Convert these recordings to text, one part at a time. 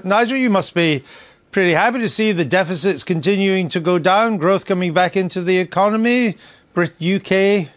Nigel, you must be pretty happy to see the deficits continuing to go down, growth coming back into the economy, UK,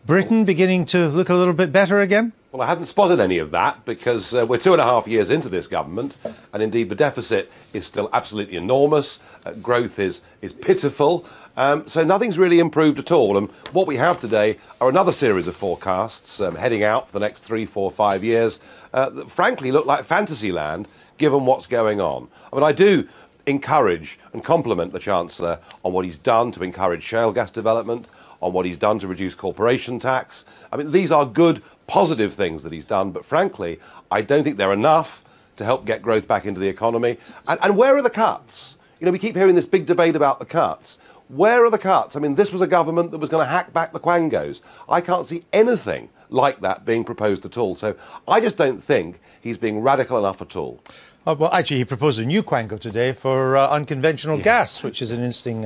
Britain beginning to look a little bit better again? Well, I hadn't spotted any of that because we're 2.5 years into this government, and indeed the deficit is still absolutely enormous. Growth is pitiful, so nothing's really improved at all. And what we have today are another series of forecasts heading out for the next 3, 4, 5 years that frankly look like fantasy land given what's going on. I mean, I do encourage and compliment the Chancellor on what he's done to encourage shale gas development, on what he's done to reduce corporation tax. I mean, these are good, positive things that he's done, but frankly, I don't think they're enough to help get growth back into the economy. And where are the cuts? You know, we keep hearing this big debate about the cuts. Where are the cuts? I mean, this was a government that was going to hack back the quangos. I can't see anything like that being proposed at all. So I just don't think he's being radical enough at all. Well, actually, he proposed a new quango today for unconventional gas, which is an interesting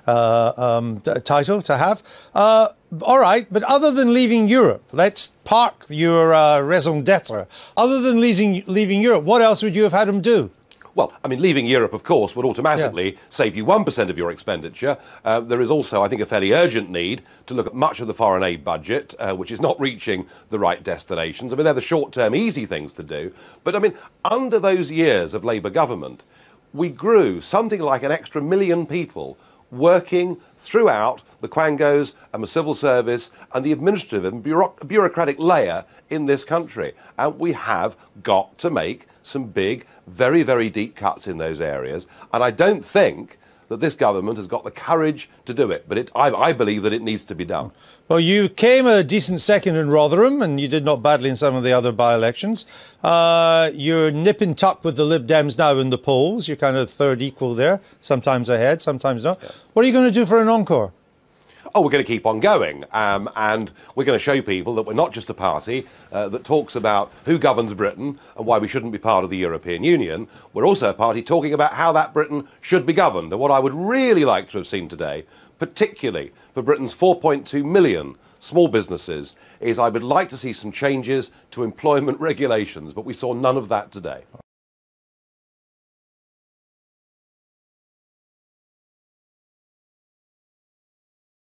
title to have. All right, but other than leaving Europe, let's park your raison d'etre. Other than leaving Europe, what else would you have had him do? Well, I mean, leaving Europe, of course, would automatically save you 1% of your expenditure. There is also, I think, a fairly urgent need to look at much of the foreign aid budget, which is not reaching the right destinations. I mean, they're the short-term, easy things to do. But, I mean, under those years of Labour government, we grew something like an extra 1 million people working throughout the quangos and the civil service and the administrative and bureaucratic layer in this country. And we have got to make some big, very, very deep cuts in those areas. And I don't think that this government has got the courage to do it. But I believe that it needs to be done. Well, you came a decent second in Rotherham, and you did not badly in some of the other by-elections. You're nip and tuck with the Lib Dems now in the polls. You're kind of third equal there, sometimes ahead, sometimes not. Yeah. What are you going to do for an encore? Oh, we're going to keep on going, and we're going to show people that we're not just a party that talks about who governs Britain and why we shouldn't be part of the European Union. We're also a party talking about how that Britain should be governed. And what I would really like to have seen today, particularly for Britain's 4.2 million small businesses, is I would like to see some changes to employment regulations, but we saw none of that today.